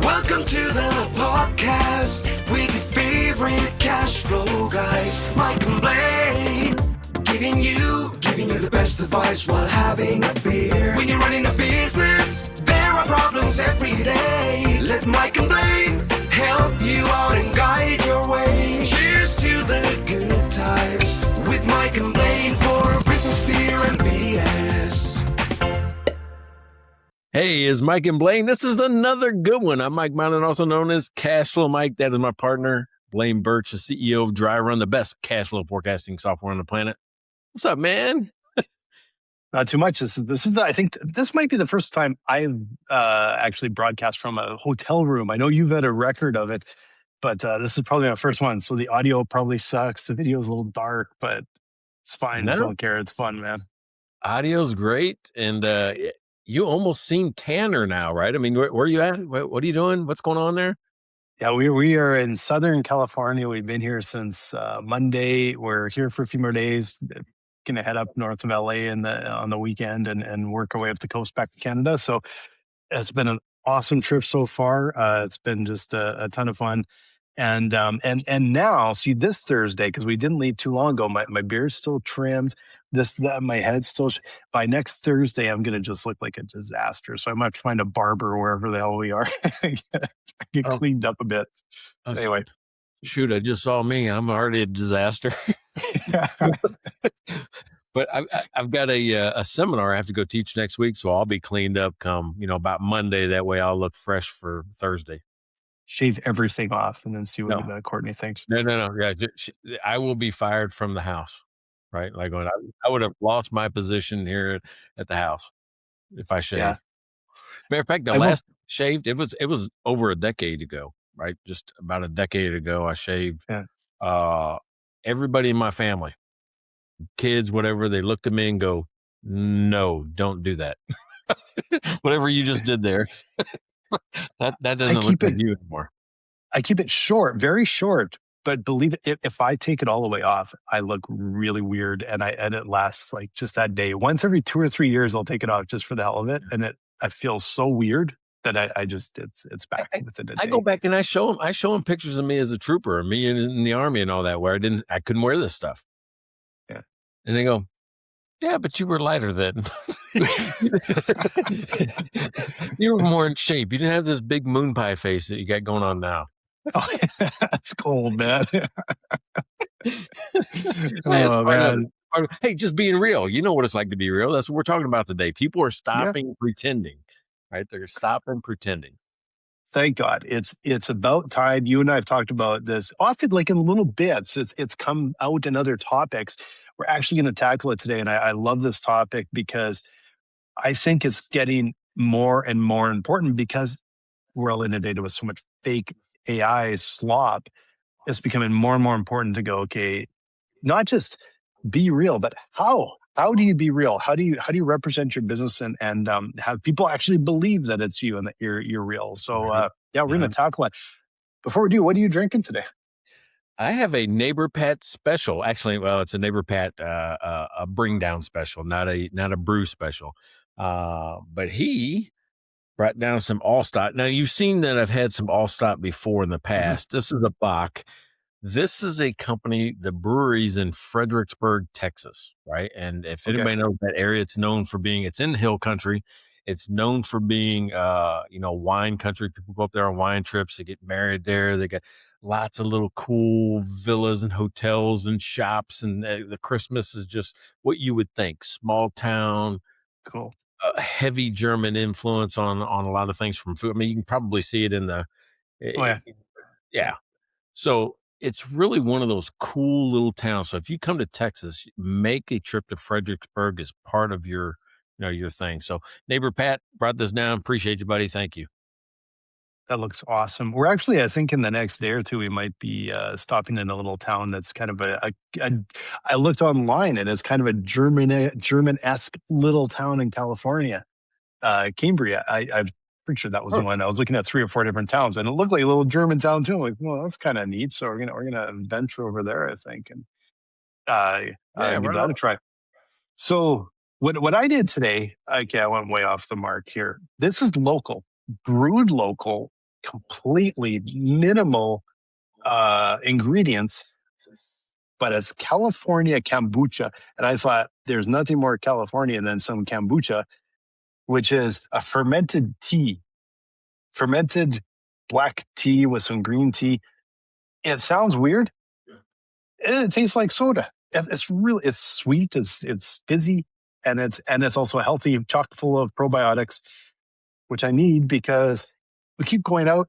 Welcome to the podcast with your favorite cash flow guys, Mike and Blaine. Giving you the best advice while having a beer. When you're running a business, there are problems every day. Let Mike and Blaine help you out and guide your way. Cheers to the good times with Mike and Blaine for business, beer, and BS. Hey, it's Mike and Blaine. This is another good one. I'm Mike Mountain, also known as Cash Flow Mike. That is my partner, Blaine Birch, the CEO of Dryrun, the best cash flow forecasting software on the planet. What's up, man? Not too much. This is. I think this might be the first time I've actually broadcast from a hotel room. I know you've had a record of it, but this is probably my first one. So the audio probably sucks. The video is a little dark, but it's fine. No. Don't care. It's fun, man. Audio's great, and you almost seem tanner now, right? I mean, where are you at? What are you doing? What's going on there? Yeah, we are in Southern California. We've been here since Monday. We're here for a few more days. Going to head up north of LA on the weekend and work our way up the coast back to Canada. So it's been an awesome trip so far. It's been just a ton of fun. And now, see, this Thursday, because we didn't leave too long ago, my beard's still trimmed. My head's still. By next Thursday, I'm going to just look like a disaster. So I might have to find a barber wherever the hell we are. Get cleaned up a bit. Anyway. Shoot, I just saw me. I'm already a disaster. But I've got a seminar I have to go teach next week, so I'll be cleaned up come, about Monday. That way I'll look fresh for Thursday. Shave everything off and then see what Courtney thinks. No. Yeah, I will be fired from the house, right? Like when I would have lost my position here at the house if I shaved. Yeah. Matter of fact, the last shaved, it was over a decade ago, right? Just about a decade ago, I shaved. Yeah. Everybody in my family, kids, whatever, they looked at me and go, "No, don't do that." Whatever you just did there. that doesn't look like you anymore. I keep it short, very short, but believe it, if I take it all the way off, I look really weird, and it lasts like just that day. Once every 2 or 3 years, I'll take it off just for the hell of it, and I feel so weird that it's back within a day. I go back and I show them pictures of me as a trooper, me in the Army and all that, where I couldn't wear this stuff. Yeah, and they go, "Yeah, but you were lighter then." You were more in shape. You didn't have this big moon pie face that you got going on now. Oh, that's cold, man. Man. Hey, just being real. You know what it's like to be real. That's what we're talking about today. People are stopping pretending, right? They're stopping pretending. Thank God. It's about time. You and I have talked about this often, like in little bits. It's come out in other topics. We're actually going to tackle it today. And I love this topic because I think it's getting more and more important because we're all inundated with so much fake AI slop. It's becoming more and more important to go, okay, not just be real, but how do you be real? How do you represent your business and have people actually believe that it's you and that you're real? So we're going to tackle it. Before we do, what are you drinking today? I have a Neighbor Pat special. Actually, well, it's a Neighbor Pat a bring down special, not a brew special. But he brought down some Allstott. Now you've seen that I've had some Allstott before in the past. Mm-hmm. This is a Bach. This is a company, the brewery's in Fredericksburg, Texas, right? And if anybody knows that area, it's in hill country. It's known for being, wine country. People go up there on wine trips. They get married there. They got lots of little cool villas and hotels and shops. And the Christmas is just what you would think. Small town. Cool. Heavy German influence on a lot of things from food. I mean, you can probably see it in the. Yeah. So it's really one of those cool little towns. So if you come to Texas, make a trip to Fredericksburg as part of your thing. So Neighbor Pat brought this down. Appreciate you, buddy. Thank you. That looks awesome. We're actually, I think in the next day or two, we might be stopping in a little town that's kind of I looked online and it's kind of a German-esque little town in California, Cambria. I'm pretty sure that was the one. I was looking at 3 or 4 different towns and it looked like a little German town too. I'm like, well, that's kind of neat. So we're gonna venture over there, I think, and give that a try. So what I did today, I went way off the mark here. This is local, brewed local. completely minimal ingredients, but it's California kombucha. And I thought there's nothing more Californian than some kombucha, which is a fermented black tea with some green tea. It sounds weird. It tastes like soda. It's sweet. It's fizzy, and it's also healthy, chock full of probiotics, which I need because we keep going out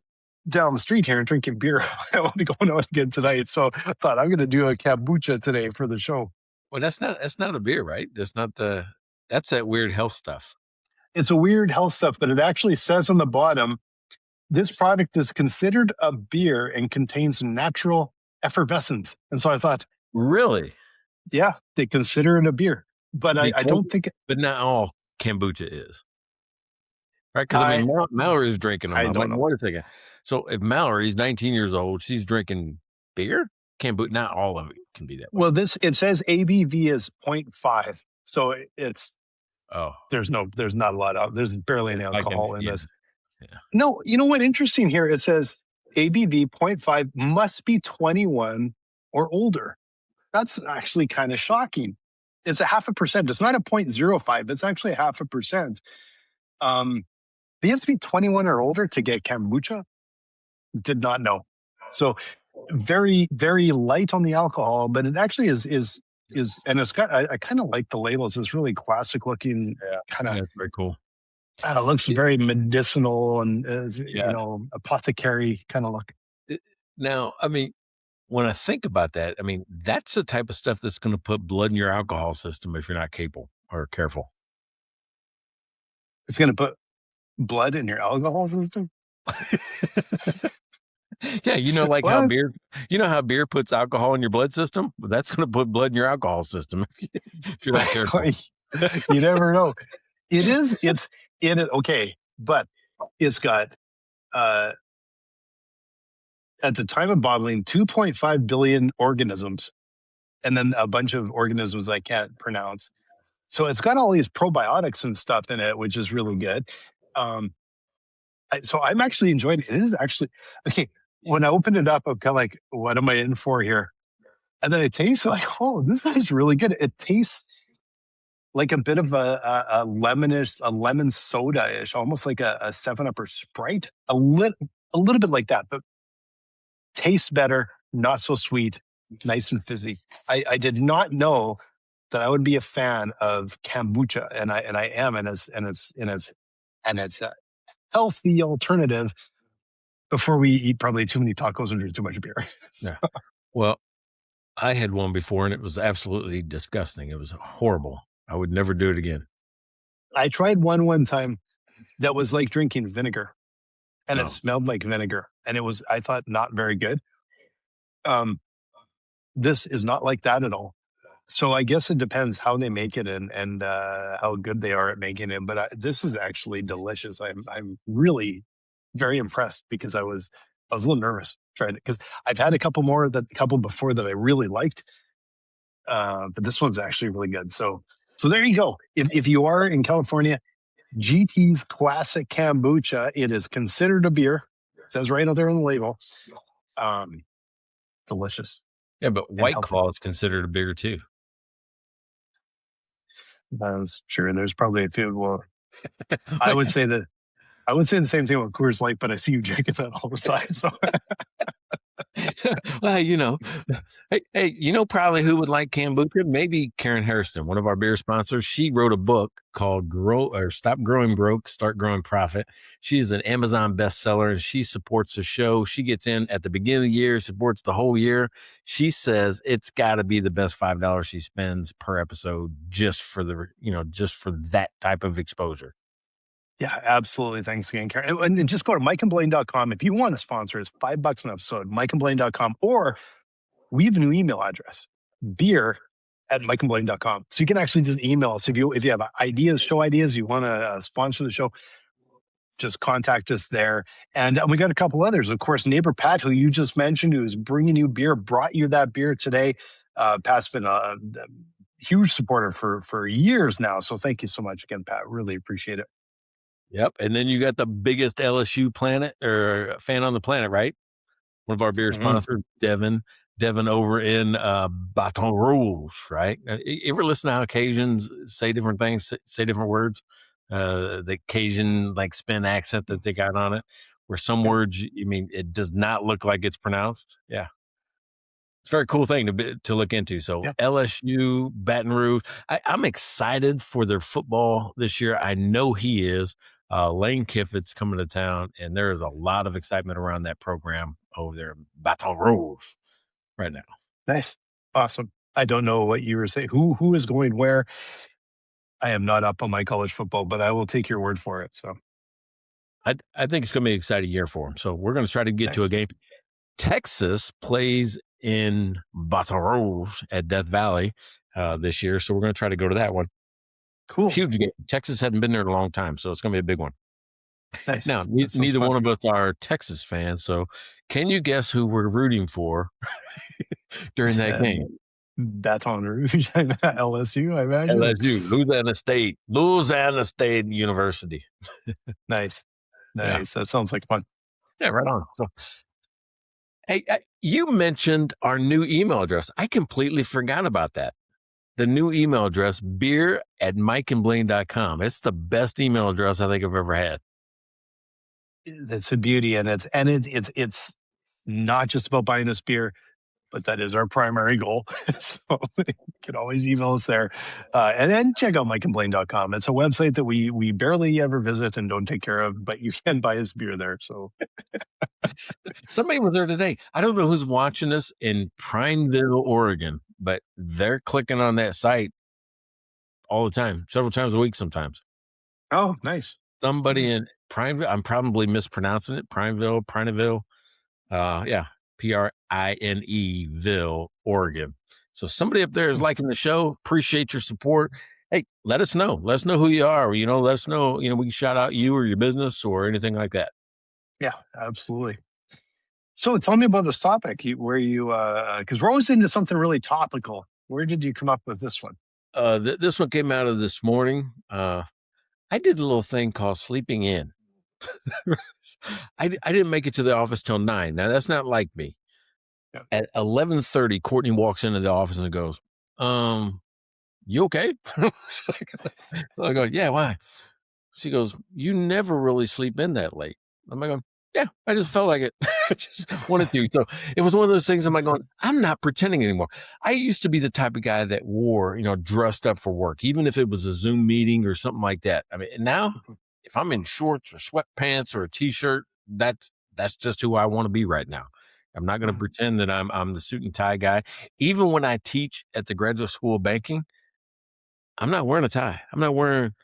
down the street here and drinking beer. I want to go out again tonight, so I thought I'm going to do a kombucha today for the show. Well, that's not a beer, right? That's that weird health stuff. It's a weird health stuff, but it actually says on the bottom, this product is considered a beer and contains natural effervescence. And so I thought, really, yeah, they consider it a beer, but I don't think. But not all kombucha is, right? Because I mean, Mallory's drinking them. I don't know. Wait a second. So if Mallory's 19 years old, she's drinking beer, kombucha. Not all of it can be that way. Well, it says ABV is 0.5, so it's there's not a lot of there's barely any alcohol in this. Yeah. No, you know what? Interesting here. It says ABV 0.5 must be 21 or older. That's actually kind of shocking. It's a 0.5%. It's not a 0.05. It's actually a 0.5%. But you have to be 21 or older to get kombucha. Did not know. So very, very light on the alcohol, but it actually is, and it's got, I kind of like the labels. It's really classic looking, kind of. That's very cool. It looks very medicinal and, apothecary kind of look. Now, I mean, when I think about that, I mean, that's the type of stuff that's going to put blood in your alcohol system if you're not capable or careful. It's going to put blood in your alcohol system? Yeah, like how beer puts alcohol in your blood system? Well, that's going to put blood in your alcohol system if you're not careful. You never know. It is okay, but it's got at the time of bottling 2.5 billion organisms, and then a bunch of organisms I can't pronounce. So it's got all these probiotics and stuff in it, which is really good. So I'm actually enjoying it. It is actually okay. When I opened it up, I'm kind of like, what am I in for here? And then it tastes like, oh, this is really good. It tastes like a bit of a lemon soda-ish, almost like a 7-Up or Sprite. A little bit like that, but tastes better, not so sweet, nice and fizzy. I did not know that I would be a fan of kombucha, and I am, and it's a healthy alternative before we eat probably too many tacos and drink too much beer. Yeah. Well, I had one before, and it was absolutely disgusting. It was horrible. I would never do it again. I tried one time that was like drinking vinegar, and it smelled like vinegar, and it was, I thought, not very good. This is not like that at all. So I guess it depends how they make it and how good they are at making it. But this is actually delicious. I'm really very impressed because I was a little nervous trying it because I've had a couple before that I really liked, but this one's actually really good. So there you go. If you are in California, GT's Classic Kombucha, it is considered a beer. It says right out there on the label. Delicious. Yeah, but White Claw is considered a beer too. That's true. There's probably a few. Well, I would say the same thing with Coors Light, but I see you drinking that all the time. So, well, hey, probably who would like kombucha? Maybe Karen Hairston, one of our beer sponsors. She wrote a book called Stop Growing Broke, Start Growing Profit. She's an Amazon bestseller, and she supports the show. She gets in at the beginning of the year, supports the whole year. She says it's got to be the best $5 she spends per episode just for that type of exposure. Yeah, absolutely. Thanks again, Karen. And just go to mikeandblaine.com. If you want to sponsor, it's $5 an episode, mikeandblaine.com, or we have a new email address, beer@mikeandblaine.com. So you can actually just email us. If you have ideas, show ideas, you want to sponsor the show, just contact us there. And we got a couple others. Of course, neighbor Pat, who you just mentioned, who is bringing you beer, brought you that beer today. Pat's been a huge supporter for years now. So thank you so much again, Pat. Really appreciate it. Yep. And then you got the biggest LSU planet or fan on the planet, right? One of our beer Mhm. sponsors, Devin over in Baton Rouge, right? You ever listen to how Cajuns say different things, say different words? The Cajun like spin accent that they got on it, where some Yeah. words, it does not look like it's pronounced. Yeah. It's a very cool thing to look into. So Yeah. LSU, Baton Rouge, I'm excited for their football this year. I know he is. Lane Kiffin's coming to town, and there is a lot of excitement around that program over there in Baton Rouge right now. Nice. Awesome. I don't know what you were saying. Who is going where? I am not up on my college football, but I will take your word for it. So I think it's going to be an exciting year for him. So we're going to try to get to a nice. game. Texas plays in Baton Rouge at Death Valley this year, so we're going to try to go to that one. Cool. Huge game. Texas hadn't been there in a long time, so it's going to be a big one. Nice. Now, That sounds neither fun. one of us are Texas fans, so can you guess who we're rooting for during that game? Baton Rouge, LSU, I imagine. LSU, Louisiana State University. Nice. Yeah, Nice. That sounds like fun. yeah, right on. So, hey, you mentioned our new email address. I completely forgot about that. The new email address, beer@mikeandblaine.com. It's the best email address I think I've ever had. It's a beauty, and it's not just about buying us beer, but that is our primary goal. So you can always email us there. And then check out mikeandblaine.com. It's a website that we barely ever visit and don't take care of, but you can buy us beer there. So Somebody was there today. I don't know who's watching us in Prineville, Oregon, but they're clicking on that site all the time, several times a week sometimes. oh, nice. Somebody in Prineville, I'm probably mispronouncing it, Prineville. Yeah, Prineville, Oregon. So somebody up there is liking the show. Appreciate your support. Hey, let us know. Let us know who you are. Let us know, we can shout out you or your business or anything like that. Yeah, absolutely. So tell me about this topic where you, because we're always into something really topical. Where did you come up with this one? This one came out of this morning. I did a little thing called sleeping in. I didn't make it to the office till 9. Now that's not like me. Yeah. At 11:30, Courtney walks into the office and goes, you okay? I go, yeah, why? She goes, you never really sleep in that late. I'm like, yeah, I just felt like it. I just wanted to. So it was one of those things. I'm like going, I'm not pretending anymore. I used to be the type of guy that wore, dressed up for work, even if it was a Zoom meeting or something like that. I mean, now if I'm in shorts or sweatpants or a t-shirt, that's just who I want to be right now. I'm not going to pretend that I'm the suit and tie guy. Even when I teach at the graduate school of banking, I'm not wearing a tie. I'm not wearing,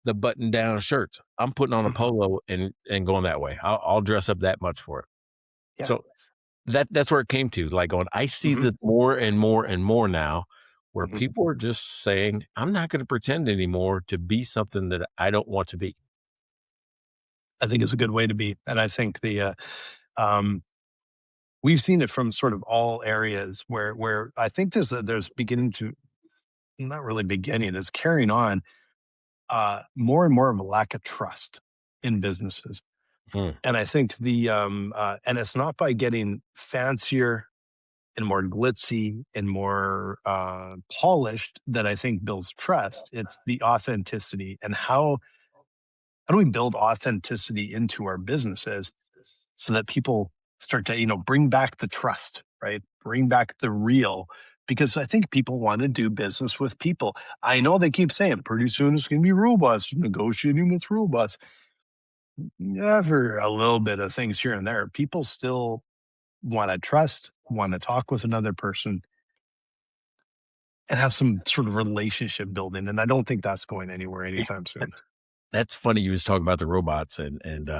the button down shirts. I'm putting on a polo and going that way. I'll dress up that much for it. Yeah. So that's where it came to, like going, I see this more and more and more now where people are just saying, I'm not going to pretend anymore to be something that I don't want to be. I think it's a good way to be. And I think we've seen it from sort of all areas where I think there's beginning to, not really beginning, it's carrying on more and more of a lack of trust in businesses. And I think and it's not by getting fancier and more glitzy and more polished that I think builds trust. It's the authenticity, and how do we build authenticity into our businesses so that people start to, bring back the trust, right? Bring back the real, because I think people want to do business with people. I know they keep saying pretty soon it's going to be robots, negotiating with robots. Yeah, for a little bit of things here and there, people still want to trust, want to talk with another person and have some sort of relationship building. And I don't think that's going anywhere anytime soon. That's funny. You was talking about the robots and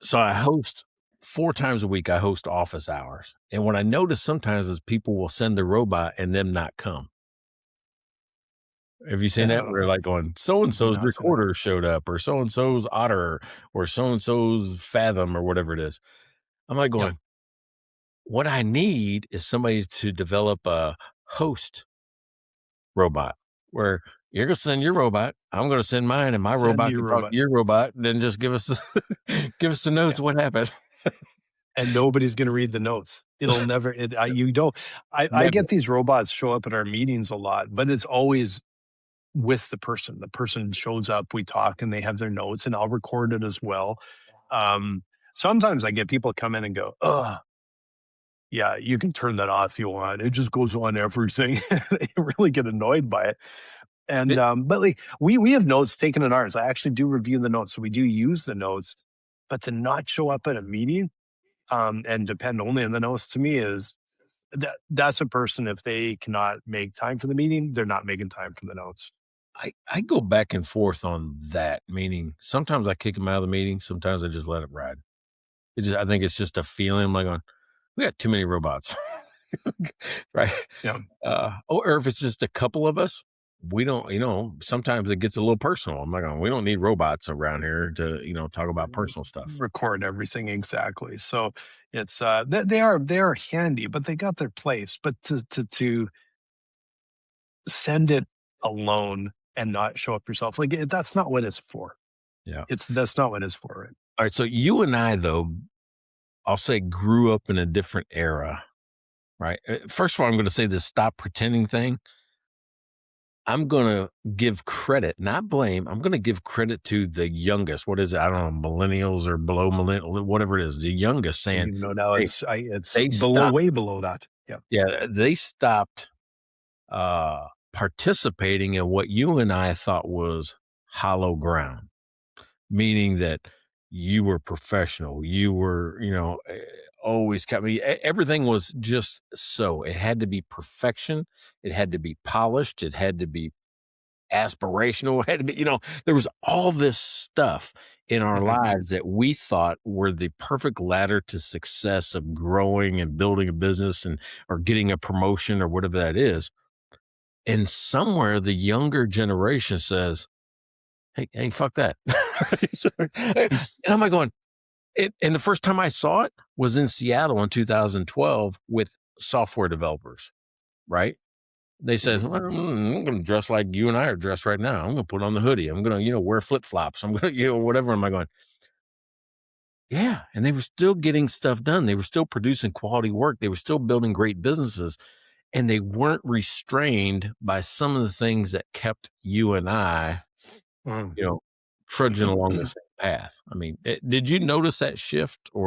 so I host 4 times a week. I host office hours. And what I notice sometimes is people will send the robot and them not come. Have you seen that? Where like going, so-and-so's Not seen that. recorder showed up or so-and-so's Otter or so-and-so's Fathom or whatever it is. I'm like going, what I need is somebody to develop a host robot where, You're gonna send your robot. I'm gonna send mine, and my Send robot your can talk robot. to your robot. And then just give us give us the notes. Yeah. What happened? And nobody's going to read the notes. It'll never, you don't, I Never. get these robots show up at our meetings a lot, but it's always with the person. The person shows up, we talk, and they have their notes, and I'll record it as well. Um, Sometimes I get people come in and go, "Oh, yeah, you can turn that off if you want. It just goes on everything." They really get annoyed by it. And It- but like we have notes taken in ours. I actually do review the notes, so we do use the notes. But to not show up at a meeting and depend only on the notes, to me, is that's a person. If they cannot make time for the meeting, they're not making time for the notes. I go back and forth on that. Meaning, sometimes I kick them out of the meeting. Sometimes I just let it ride. I think it's just a feeling. I'm like, going, we got too many robots, right? Yeah. Or if it's just a couple of us, we don't. Sometimes it gets a little personal. I'm like, we don't need robots around here to talk about personal stuff. Record everything exactly. So it's they are handy, but they got their place. But to send it alone and not show up yourself, like that's not what it's for. Yeah. That's not what it's for. Right? All right. So you and I, though, I'll say, grew up in a different era, right? First of all, I'm going to say this stop pretending thing. I'm going to give credit, not blame. I'm going to give credit to the youngest. What is it? I don't know, millennials or below millennial, whatever it is. The youngest saying, Now hey, it's they below, stopped, way below that. Yeah. yeah, they stopped participating in what you and I thought was hollow ground, meaning that you were professional. You were, always kept me. Everything was just so. It had to be perfection. It had to be polished. It had to be aspirational. It had to be, there was all this stuff in our Mhm. lives that we thought were the perfect ladder to success of growing and building a business or getting a promotion or whatever that is. And somewhere the younger generation says, hey, fuck that. And I'm like going, and the first time I saw it was in Seattle in 2012 with software developers, right? They says, Mhm. well, I'm going to dress like you and I are dressed right now. I'm going to put on the hoodie. I'm going to, wear flip flops. I'm going to, whatever. Am I going? Yeah. And they were still getting stuff done. They were still producing quality work. They were still building great businesses, and they weren't restrained by some of the things that kept you and I, Mm. trudging along the same path. I mean, did you notice that shift Yeah,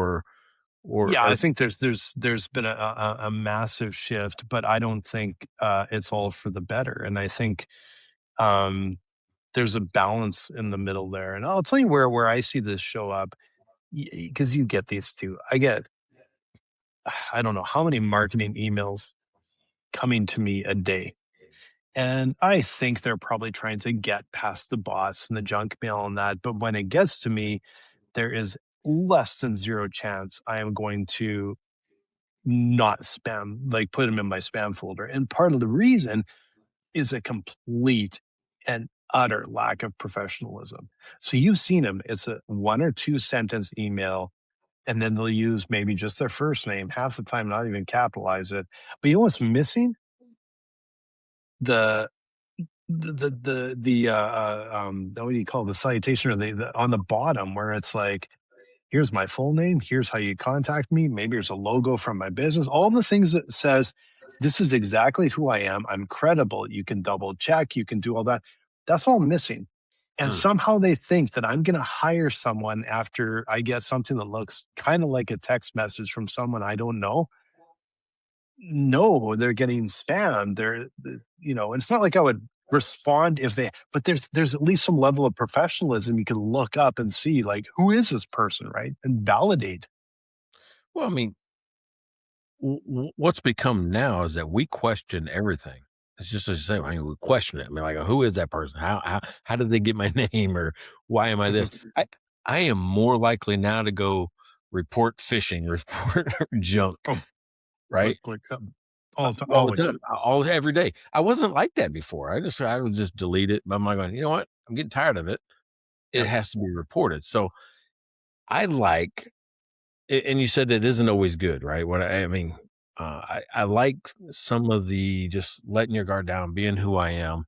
or I think there's been a massive shift, but I don't think it's all for the better. And I think um, there's a balance in the middle there. And I'll tell you where I see this show up, because you get these too. I get, I don't know how many marketing emails coming to me a day. And I think they're probably trying to get past the bots and the junk mail and that. But when it gets to me, there is less than zero chance I am going to not spam, like put them in my spam folder. And part of the reason is a complete and utter lack of professionalism. So you've seen them. It's a one or two sentence email, and then they'll use maybe just their first name, half the time not even capitalize it. But you know what's missing? The what do you call it? The citation, or the on the bottom, where it's like, here's my full name, here's how you contact me, maybe there's a logo from my business, all the things that says this is exactly who I am, I'm credible, you can double check, you can do all that. That's all missing. And Mm. somehow they think that I'm going to hire someone after I get something that looks kind of like a text message from someone I don't know. No, they're getting spammed. It's not like I would respond if they, but there's at least some level of professionalism you can look up and see, like, who is this person, right? And validate. Well, I mean, what's become now is that we question everything. It's just as you say, I mean, we question it. I mean, like, who is that person? How did they get my name, or why am I this? Mhm. I am more likely now to go report phishing, report junk, Oh, right? click, All the always. time, every day. I wasn't like that before. I would just delete it. But I'm like, going, you know what? I'm getting tired of it. It Yep. has to be reported. So I like, and you said it isn't always good, right? What I mean, I like some of the just letting your guard down, being who I am.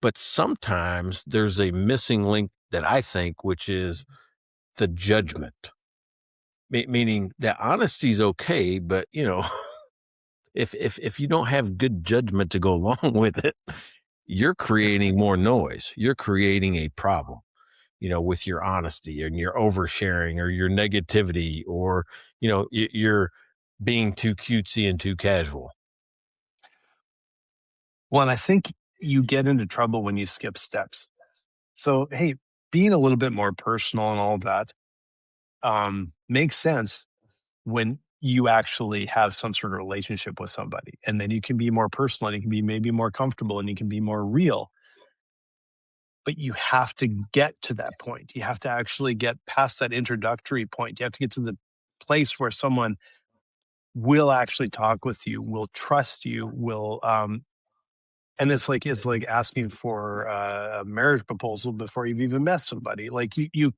But sometimes there's a missing link that I think, which is the judgment. Meaning that honesty is okay, but if you don't have good judgment to go along with it, you're creating more noise. You're creating a problem, with your honesty and your oversharing or your negativity, or you're being too cutesy and too casual. Well, and I think you get into trouble when you skip steps. So, hey, being a little bit more personal and all of that makes sense when you actually have some sort of relationship with somebody. And then you can be more personal and you can be maybe more comfortable and you can be more real. But you have to get to that point. You have to actually get past that introductory point. You have to get to the place where someone will actually talk with you, will trust you, will and it's like asking for a marriage proposal before you've even met somebody. Like you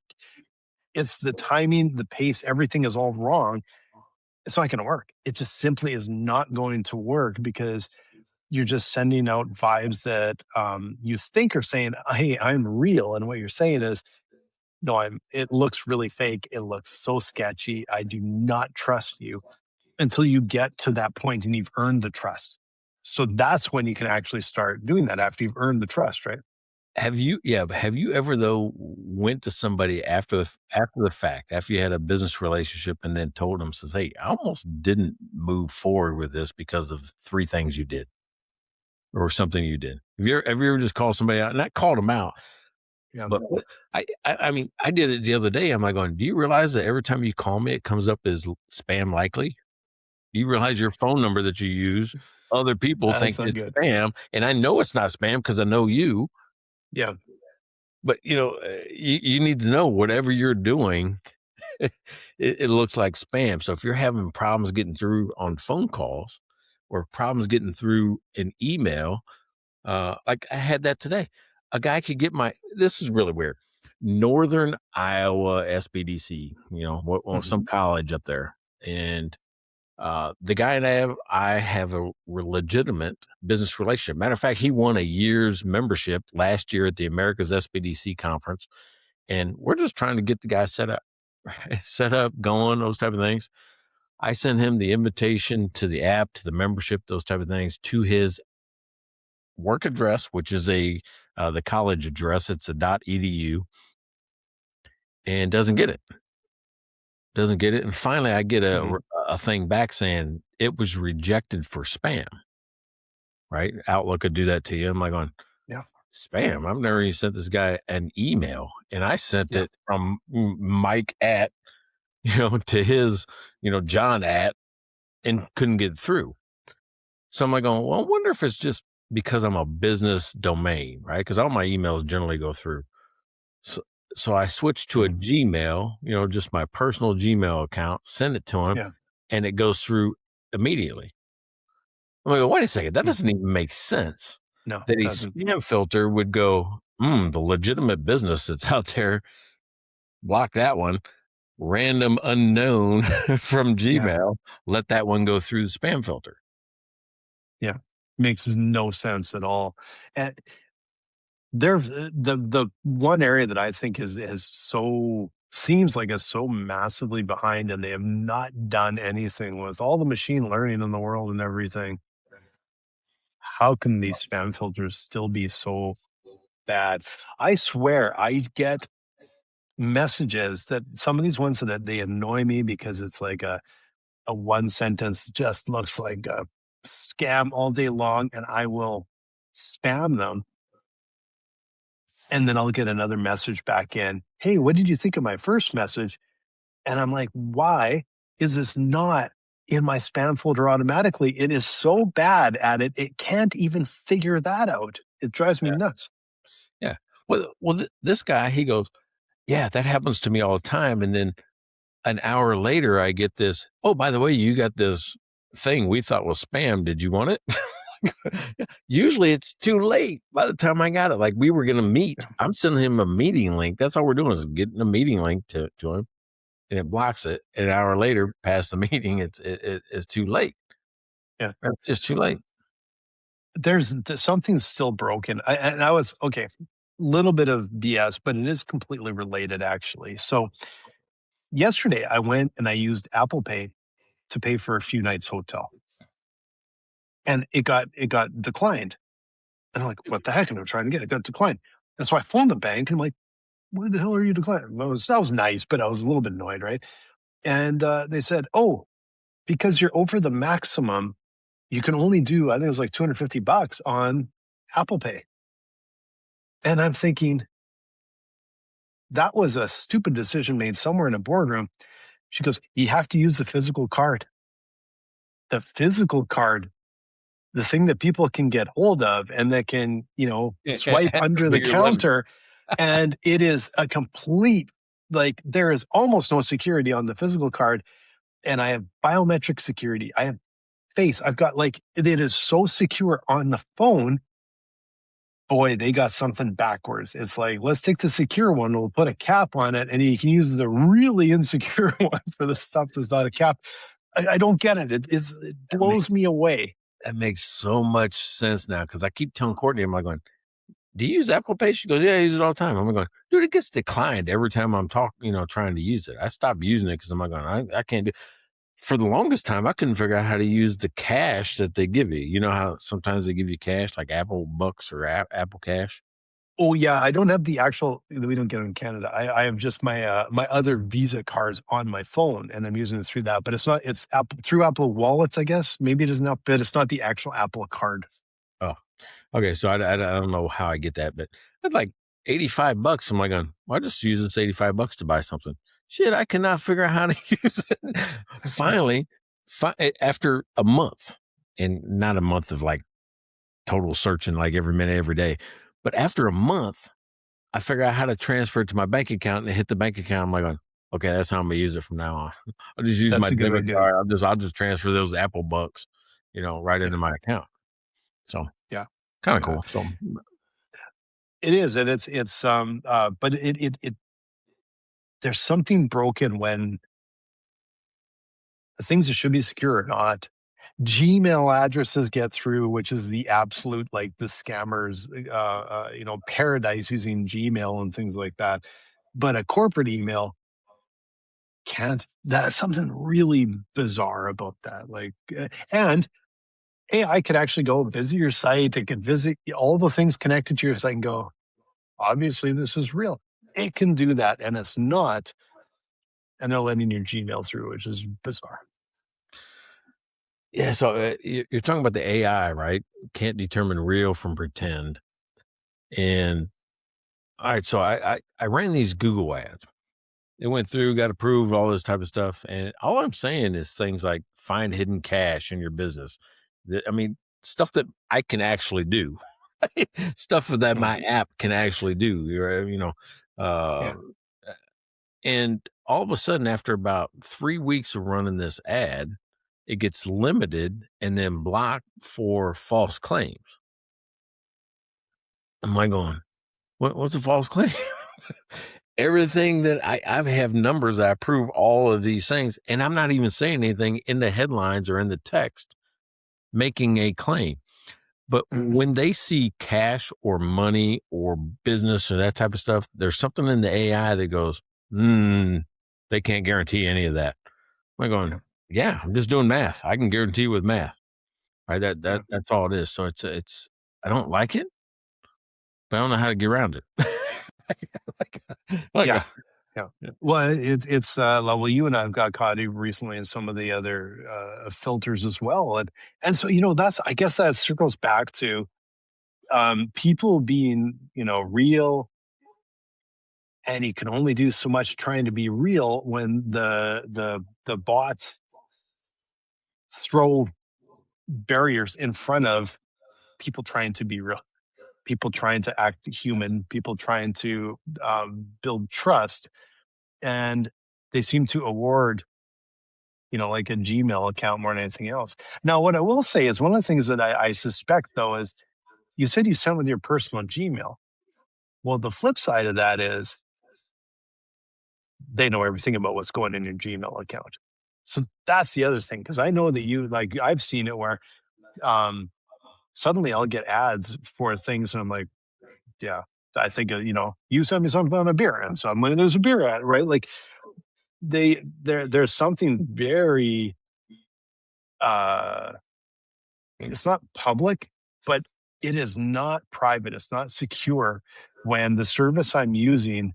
it's the timing, the pace, everything is all wrong. It's not going to work. It just simply is not going to work because you're just sending out vibes that you think are saying, "Hey, I'm real," and what you're saying is, "No, I'm." It looks really fake. It looks so sketchy. I do not trust you until you get to that point and you've earned the trust. So that's when you can actually start doing that after you've earned the trust, right? But have you ever though went to somebody after the fact, after you had a business relationship, and then told them, says, "Hey, I almost didn't move forward with this because of 3 things you did or something you did." Have you ever just called somebody out? Not called them out, Yeah. but I mean, I did it the other day. I'm like going, "Do you realize that every time you call me, it comes up as spam likely? Do you realize your phone number that you use, other people think That's not it's good. spam, and I know it's not spam because I know you." Yeah. But you need to know whatever you're doing, it looks like spam. So if you're having problems getting through on phone calls or problems getting through an email, like I had that today. A guy could get this is really weird. Northern Iowa SBDC, some Mhm. college up there. And the guy and I have a legitimate business relationship. Matter of fact, he won a year's membership last year at the America's SBDC conference, and we're just trying to get the guy set up, going, those type of things. I sent him the invitation to the app, to the membership, those type of things, to his work address, which is the college address. It's a .edu, and doesn't get it. And finally, I get Mhm. a thing back saying it was rejected for spam. Right? Outlook could do that to you. I'm like going, Yeah. spam. I've never even sent this guy an email, and I sent Yeah. it from Mike at, to his, John at, and couldn't get through. So I'm like going, well, I wonder if it's just because I'm a business domain, right? Because all my emails generally go through. So I switched to a Mhm. Gmail, just my personal Gmail account, send it to him, Yeah. and it goes through immediately. I'm like, wait a second, that Mm. doesn't even make sense. No, That it a doesn't. spam filter would go, the legitimate business that's out there, block that one. Random unknown from Yeah. Gmail, let that one go through the spam filter. Yeah. Makes no sense at all. And there's the one area that I think is so seems like it's so massively behind and they have not done anything with all the machine learning in the world and everything. How can these spam filters still be so bad? I swear I get messages that some of these ones that they annoy me because it's like a one sentence just looks like a scam all day long and I will spam them. And then I'll get another message back in. Hey, what did you think of my first message? And I'm like, why is this not in my spam folder automatically? It is so bad at it. It can't even figure that out. It drives me Yeah. nuts. Yeah. Well, this guy, he goes, yeah, that happens to me all the time. And then an hour later, I get this, oh, by the way, you got this thing we thought was spam. Did you want it? Usually it's too late by the time I got it. Like we were going to meet. Yeah. I'm sending him a meeting link. That's all we're doing is getting a meeting link to him, and it blocks it. An hour later, past the meeting, it's too late. Yeah. It's just too late. there's something's still broken. And I was okay. Little bit of BS, but it is completely related actually. So yesterday I went and I used Apple Pay to pay for a few nights hotel, and it got declined. And I'm like, what the heck? And I'm trying to get it. It got declined. And so I phoned the bank and I'm like, why the hell are you declining? That was nice, but I was a little bit annoyed, right? And they said, oh, because you're over the maximum, you can only do, I think it was like $250 on Apple Pay. And I'm thinking, that was a stupid decision made somewhere in a boardroom. She goes, you have to use the physical card. The physical card, the thing that people can get hold of and that can, swipe under the Bigger limit. counter. And it is a complete, like, there is almost no security on the physical card. And I have biometric security. I have face. I've got it is so secure on the phone. Boy, they got something backwards. It's like, let's take the secure one, we'll put a cap on it, and you can use the really insecure one for the stuff that's not a cap. I don't get it. It blows me away. That makes so much sense now, because I keep telling Courtney, I'm like going, do you use Apple Pay? She goes, yeah, I use it all the time. I'm going, dude, it gets declined every time I'm trying to use it. I stopped using it because I'm like going, I can't do. For the longest time, I couldn't figure out how to use the cash that they give you. You know how sometimes they give you cash, like Apple Bucks or Apple Cash? Oh yeah, I don't have the actual. We don't get it in Canada. I have just my my other Visa cards on my phone, and I'm using it through that. But it's not. It's Apple through Apple Wallets, I guess. Maybe it isn't, but it's not the actual Apple card. Oh, okay. So I don't know how I get that, but it's like $85. I'm like, well, I just use this $85 to buy something. Shit, I cannot figure out how to use it. Finally, after a month, and not a month of like total searching like every minute, every day, but after a month, I figure out how to transfer it to my bank account and hit the bank account. I'm like, okay, that's how I'm gonna use it from now on. I'll just use That's my a good debit idea. card. I'll just transfer those Apple Bucks, right into my account. So Yeah, kind of yeah. cool. So It is, and but it there's something broken when the things that should be secure are not. Gmail addresses get through, which is the absolute, like, the scammers, paradise using Gmail and things like that. But a corporate email can't. That's something really bizarre about that. And AI could actually go visit your site. It could visit all the things connected to your site and go, obviously this is real. It can do that, and it's not. And they're letting your Gmail through, which is bizarre. yeah, so you're talking about the AI, right? Can't determine real from pretend. And all right, so I ran these Google ads. It went through, got approved, all this type of stuff. And all I'm saying is things like find hidden cash in your business. I mean, stuff that I can actually do, stuff that my Mhm. app can actually do. Yeah. And all of a sudden, after about 3 weeks of running this ad, it gets limited and then blocked for false claims. I'm like going, what's a false claim? Everything that I have numbers, I approve all of these things, and I'm not even saying anything in the headlines or in the text making a claim. But Mhm. when they see cash or money or business or that type of stuff, there's something in the AI that goes, they can't guarantee any of that. I'm Yeah. going, yeah, I'm just doing math. I can guarantee with math, right? Yeah. That's all it is. So it's I don't like it, but I don't know how to get around it. like, Yeah. like, Yeah. yeah. Well, well, you and I have got caught recently in some of the other filters as well, and so that's, I guess, that circles back to people being real, and you can only do so much trying to be real when the bots throw barriers in front of people trying to be real, people trying to act human, people trying to build trust, and they seem to award like a Gmail account more than anything else. Now, what I will say is one of the things that I suspect, though, is you said you sent with your personal Gmail. Well, the flip side of that is they know everything about what's going in your Gmail account. So that's the other thing, because I know that I've seen it where um, suddenly I'll get ads for things, and I'm like, yeah, I think you sent me something on a beer, and suddenly there's a beer ad, right? Like there's something very it's not public, but it is not private. It's not secure when the service I'm using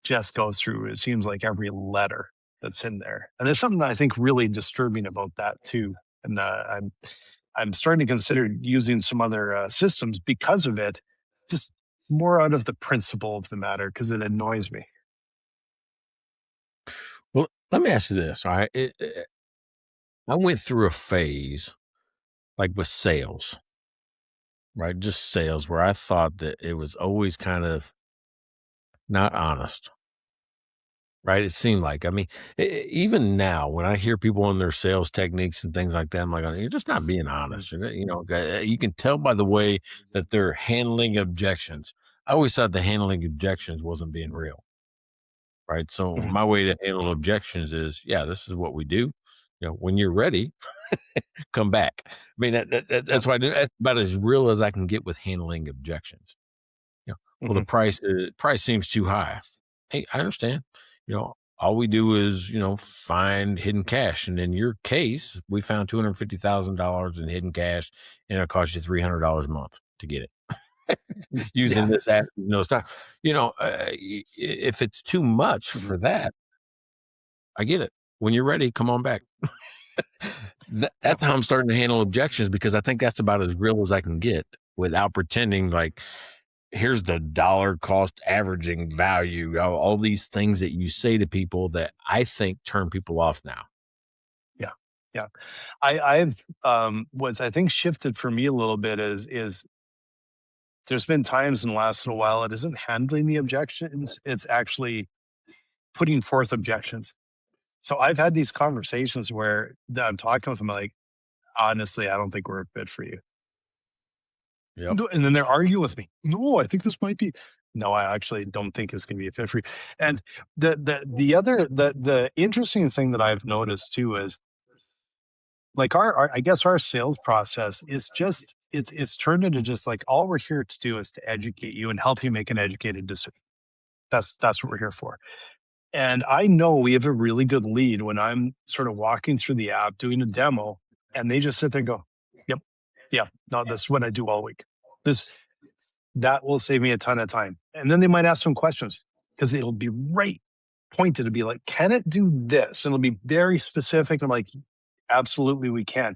just goes through, it seems like, every letter that's in there. And there's something that I think really disturbing about that too. And I'm starting to consider using some other systems because of it, just more out of the principle of the matter, because it annoys me. Well, let me ask you this. All right. I went through a phase like with sales, right? Just sales, where I thought that it was always kind of not honest, right? It seemed like, I mean, even now when I hear people on their sales techniques and things like that, I'm like, you're just not being honest. You can tell by the way that they're handling objections. I always thought the handling objections wasn't being real, right? So Mhm. my way to handle objections is, yeah, this is what we do. When you're ready, come back. I mean, Yeah. that's why that's about as real as I can get with handling objections. Well, the Mhm. price seems too high. Hey, I understand. All we do is, find hidden cash. And in your case, we found $250,000 in hidden cash, and it'll cost you $300 a month to get it using Yeah. this app, stock. If it's too much Mhm. for that, I get it. When you're ready, come on back. Yeah. That's how I'm starting to handle objections, because I think that's about as real as I can get without pretending like, here's the dollar cost averaging value, all these things that you say to people that I think turn people off now. Yeah. Yeah. I've what's, I think, shifted for me a little bit is there's been times in the last little while it isn't handling the objections, it's actually putting forth objections. So I've had these conversations where I'm talking with them like, honestly, I don't think we're a fit for you. Yep. No, and then they're arguing with me. No, I think this might be. No, I actually don't think it's going to be a fit for you. And the interesting thing that I've noticed too is, like, our I guess our sales process is just, it's turned into just like, all we're here to do is to educate you and help you make an educated decision. That's what we're here for. And I know we have a really good lead when I'm sort of walking through the app doing a demo, and they just sit there and go, "Yep, yeah, no, this is what I do all week. This That will save me a ton of time." And then they might ask some questions, because it'll be right pointed to be like, "Can it do this?" And it'll be very specific. I'm like, "Absolutely, we can."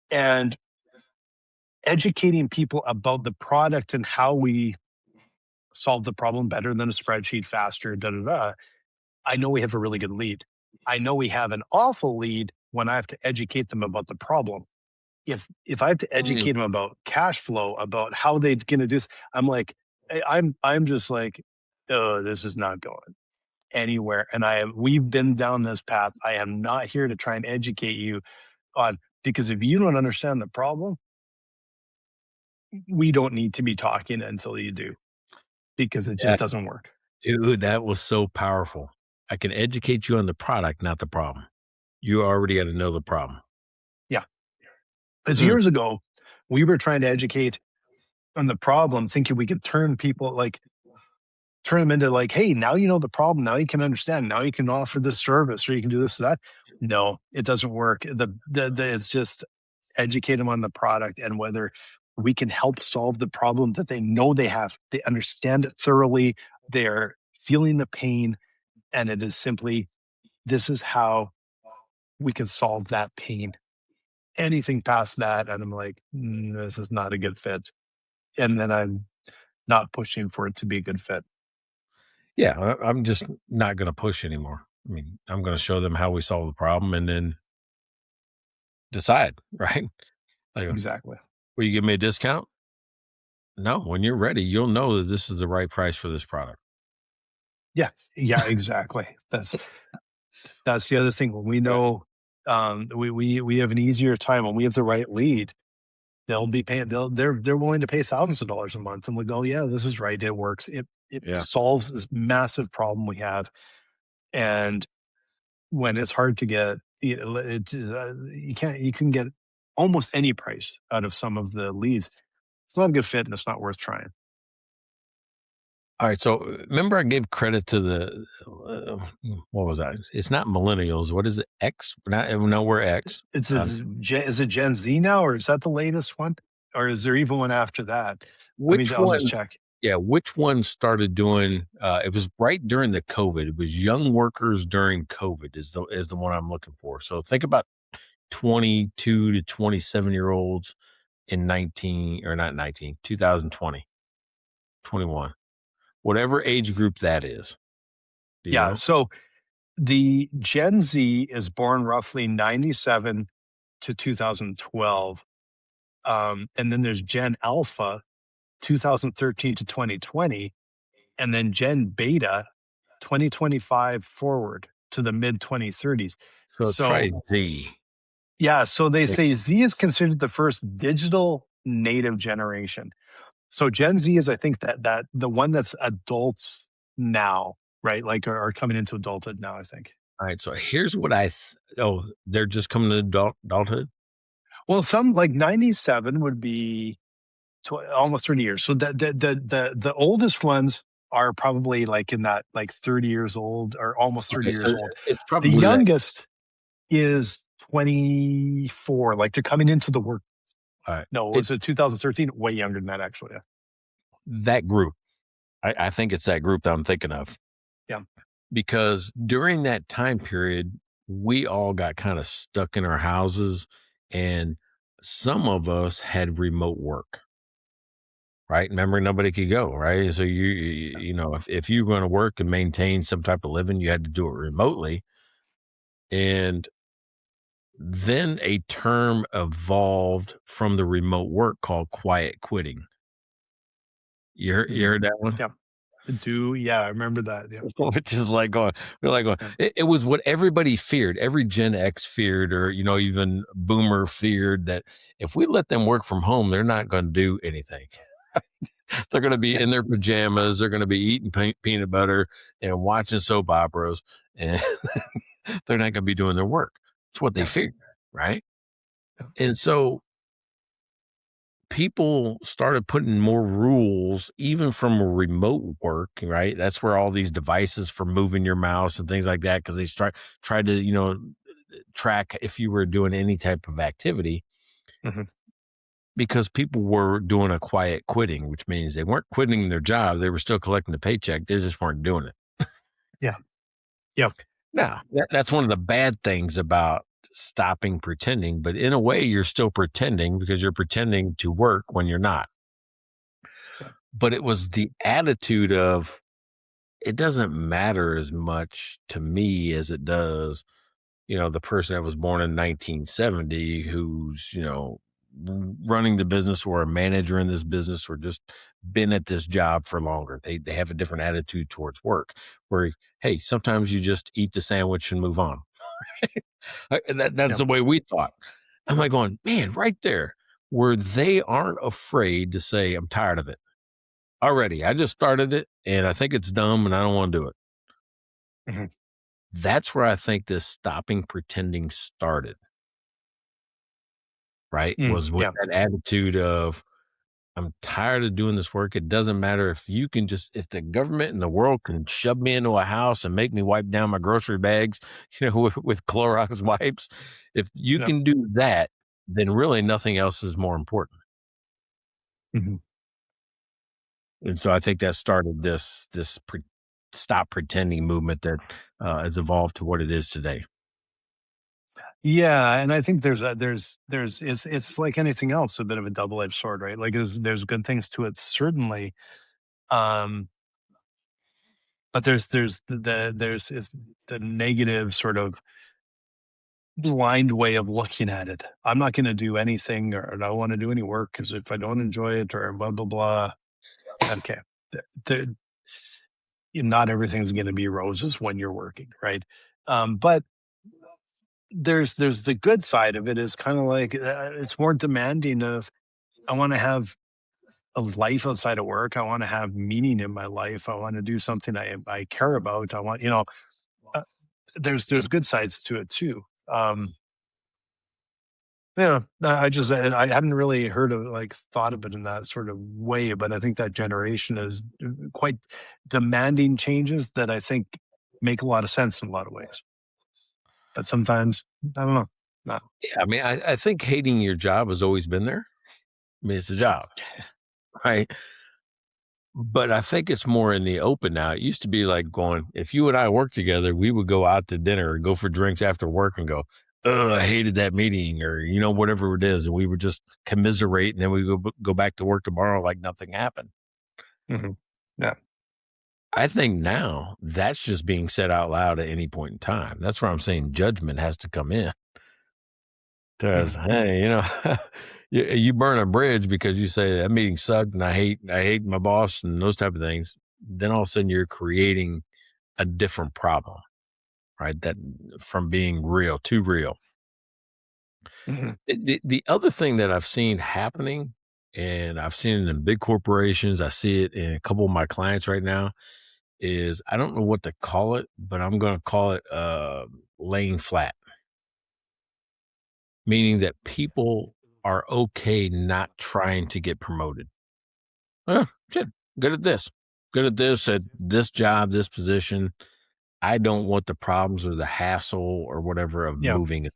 And educating people about the product and how we solve the problem better than a spreadsheet, faster, da da da. I know we have a really good lead. I know we have an awful lead when I have to educate them about the problem. If I have to Mm. educate them about cash flow, about how they're going to do this, I'm like, I'm just like, oh, this is not going anywhere. And we've been down this path. I am not here to try and educate you on, because if you don't understand the problem, we don't need to be talking until you do, because it Yeah, just doesn't work. dude, that was so powerful. I can educate you on the product, not the problem. You already got to know the problem. Yeah. Because Mm. years ago, we were trying to educate on the problem, thinking we could turn them into like, hey, now you know the problem. Now you can understand. Now you can offer this service, or you can do this, that. No, it doesn't work. It's just educate them on the product and whether we can help solve the problem that they know they have. They understand it thoroughly. They're feeling the pain. And it is simply, this is how we can solve that pain. Anything past that, and I'm like, this is not a good fit. And then I'm not pushing for it to be a good fit. Yeah, I'm just not going to push anymore. I mean, I'm going to show them how we solve the problem and then decide, right? Like, Exactly. will you give me a discount? No, when you're ready, you'll know that this is the right price for this product. Yeah. Yeah, exactly. That's the other thing. When we know, we have an easier time when we have the right lead, they'll be paying, they're willing to pay thousands of dollars a month, and we go, yeah, this is right. It works. It Yeah. solves this massive problem we have. And when it's hard to get, you can get almost any price out of some of the leads, it's not a good fit and it's not worth trying. All right. So remember, I gave credit to the what was that? It's not millennials. What is it? X? No, we're X. Is it Gen Z now, or is that the latest one? Or is there even one after that? Which I'll just one? check. Yeah, which one started doing? It was right during the COVID. It was young workers during COVID. Is the one I'm looking for. So think about 22 to 27-year-olds in 2020, 21, whatever age group that is. Do you Yeah. know? So the Gen Z is born roughly 97 to 2012. And then there's Gen Alpha, 2013 to 2020. And then Gen Beta, 2025 forward to the mid 2030s. So it's So, probably Z. yeah. So they say Z is considered the first digital native generation. So Gen Z is, I think, that the one that's adults now, right? Like are coming into adulthood now, I think. All right. So here's what they're just coming to adulthood. Well, some like 97 would be almost 30 years. So the oldest ones are probably like in that like 30 years old or almost 30 Okay. years So old. it's The probably that. youngest is 24. Like they're coming into the work. All right. No, was it 2013? Way younger than that, actually. Yeah. That group. I think it's that group that I'm thinking of. Yeah. Because during that time period, we all got kind of stuck in our houses, and some of us had remote work, right? Remember, nobody could go, right? So you know, if you were going to work and maintain some type of living, you had to do it remotely. And then a term evolved from the remote work called quiet quitting. You heard that one? Yeah. Yeah, I remember that. Yeah. Which is like going, we're like going, Yeah. it was what everybody feared. Every Gen X feared, or, even Boomer feared that if we let them work from home, they're not going to do anything. They're going to be Yeah. in their pajamas. They're going to be eating peanut butter and watching soap operas, and they're not going to be doing their work. It's what they Yeah. feared, right? Yeah. And so people started putting more rules, even from remote work, right? That's where all these devices for moving your mouse and things like that, because they tried to, track if you were doing any type of activity, Mhm. because people were doing a quiet quitting, which means they weren't quitting their job. They were still collecting the paycheck. They just weren't doing it. Yeah. Yeah. Now, that's one of the bad things about stopping pretending, but in a way, you're still pretending because you're pretending to work when you're not. Yeah. But it was the attitude of, it doesn't matter as much to me as it does, the person that was born in 1970 who's, running the business, or a manager in this business, or just been at this job for longer. They have a different attitude towards work, where, hey, sometimes you just eat the sandwich and move on. That's Yeah. the way we thought. I'm like going, man, right there, where they aren't afraid to say, I'm tired of it already. I just started it and I think it's dumb and I don't want to do it. Mhm. That's where I think this stopping pretending started, right? Was with Yeah. that attitude of, I'm tired of doing this work. It doesn't matter if if the government and the world can shove me into a house and make me wipe down my grocery bags, with Clorox wipes. If you Yeah. can do that, then really nothing else is more important. Mhm. And so I think that started this stop pretending movement that has evolved to what it is today. Yeah, and I think it's like anything else, a bit of a double-edged sword, right? Like there's good things to it, certainly. Um, but there's is the negative sort of blind way of looking at it. I'm not going to do anything, or I don't want to do any work because if I don't enjoy it, or blah blah blah. Okay, Th- not everything's going to be roses when you're working, right? But there's the good side of it is kind of like it's more demanding of I want to have a life outside of work. I want to have meaning in my life. I want to do something I care about. I want, uh, there's good sides to it too. Yeah, I hadn't really heard of thought of it in that sort of way, but I think that generation is quite demanding changes that I think make a lot of sense in a lot of ways. But sometimes I don't know. No. Yeah, I mean, I think hating your job has always been there. I mean, it's a job, right? But I think it's more in the open now. It used to be like going, if you and I worked together, we would go out to dinner or go for drinks after work and go, oh, I hated that meeting, or, whatever it is. And we would just commiserate, and then we go back to work tomorrow like nothing happened. Mm-hmm. Yeah. I think now that's just being said out loud at any point in time. That's where I'm saying judgment has to come in. Because, hey, you burn a bridge because you say that meeting sucked and I hate my boss and those type of things. Then all of a sudden you're creating a different problem, right? That from being real to real. Mm-hmm. The other thing that I've seen happening, and I've seen it in big corporations, I see it in a couple of my clients right now, is I don't know what to call it, but I'm going to call it laying flat, meaning that people are okay not trying to get promoted. Shit, good at this, at this job, this position. I don't want the problems or the hassle or whatever of Yeah. moving it,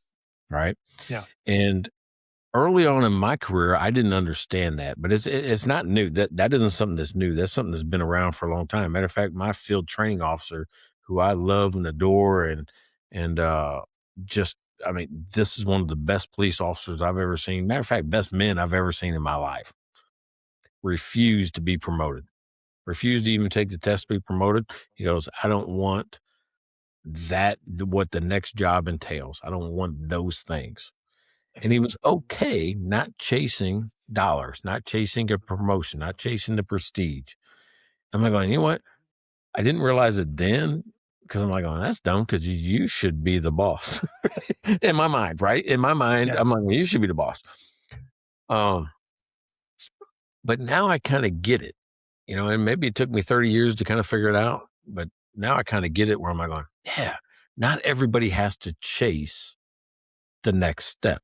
right? Yeah. And early on in my career, I didn't understand that, but it's not new. That isn't something that's new. That's something that's been around for a long time. Matter of fact, my field training officer, who I love and adore, and just, I mean, this is one of the best police officers I've ever seen. Matter of fact, best men I've ever seen in my life. Refused to be promoted. Refused to even take the test to be promoted. He goes, I don't want what the next job entails. I don't want those things. And he was okay not chasing dollars, not chasing a promotion, not chasing the prestige. I'm like going, you know what? I didn't realize it then, because I'm like, oh, that's dumb, because you should be the boss. In my mind, right? In my mind, Yeah. I'm like, you should be the boss. But now I kind of get it, and maybe it took me 30 years to kind of figure it out, but now I kind of get it, where I'm like going, yeah, not everybody has to chase the next step.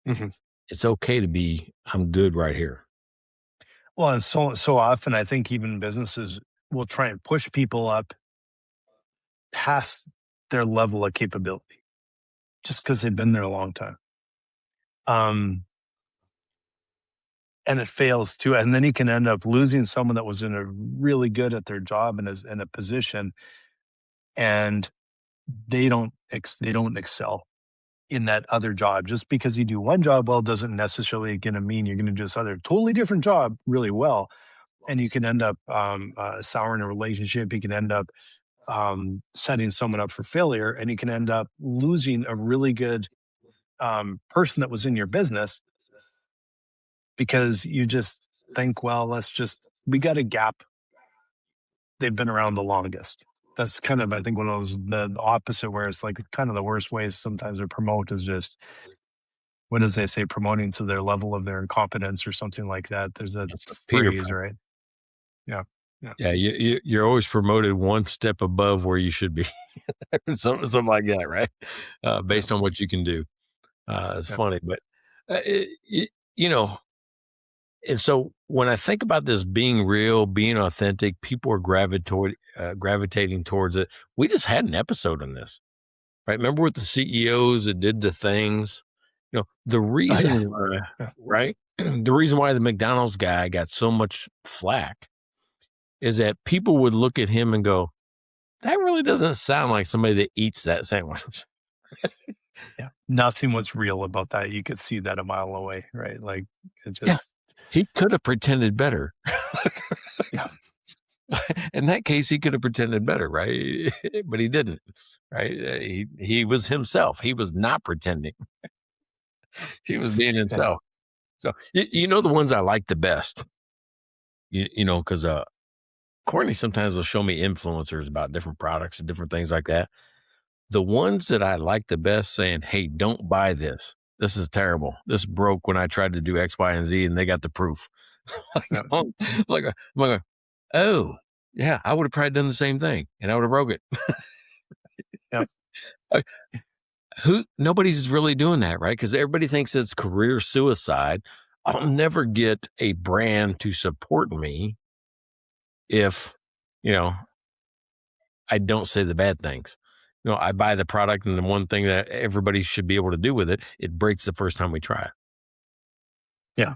Mm-hmm. It's okay to be, I'm good right here. Well, and so often I think even businesses will try and push people up past their level of capability just because they've been there a long time. And it fails too. And then you can end up losing someone that was in a really good at their job and is in a position, and they don't excel in that other job. Just because you do one job well doesn't necessarily going to mean you're going to do this other totally different job really well. And you can end up souring a relationship. You can end up setting someone up for failure, and you can end up losing a really good person that was in your business because you just think, well, we got a gap. They've been around the longest. That's kind of, I think, one of those, the opposite, where it's like kind of the worst ways sometimes to promote is just, what does they say, promoting to their level of their competence or something like that. There's a It's the Peter phrase, Pan. right? Yeah. Yeah, you're always promoted one step above where you should be. Something like that, right? Based on what you can do. It's Yeah. funny, but you know, and so when I think about this being real, being authentic, people are gravitating towards it. We just had an episode on this, right? Remember with the CEOs that did the things, the reason, Yeah. right? The reason why the McDonald's guy got so much flack is that people would look at him and go, that really doesn't sound like somebody that eats that sandwich. Yeah. Nothing was real about that. You could see that a mile away, right? Like it just, He could have pretended better. yeah. In that case, he could have pretended better, right? But he didn't, right? He was himself. He was not pretending. He was being himself. So, the ones I like the best, because Courtney sometimes will show me influencers about different products and different things like that. The ones that I like the best saying, hey, don't buy this. This is terrible. This broke when I tried to do X, Y, and Z, and they got the proof. I'm like, oh, yeah, I would have probably done the same thing, and I would have broke it. Yeah. nobody's really doing that, right? Because everybody thinks it's career suicide. I'll never get a brand to support me if, you know, I don't say the bad things. I buy the product, and the one thing that everybody should be able to do with it, it breaks the first time we try it. Yeah.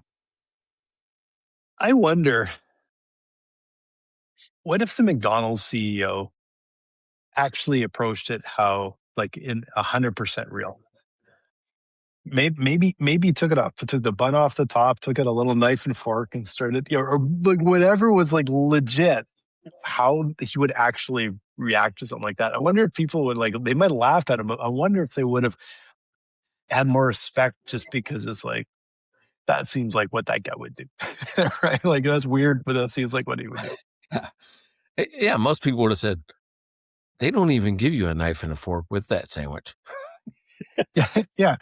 I wonder, what if the McDonald's CEO actually approached it like in 100% real? Maybe took took the bun off the top, took out a little knife and fork and started, or like whatever was like legit, how he would actually react to something like that. I wonder if people would they might have laughed at him, but I wonder if they would have had more respect, just because it's like, that seems like what that guy would do. Right? Like, that's weird, but that seems like what he would do. Yeah, most people would have said, they don't even give you a knife and a fork with that sandwich. Yeah.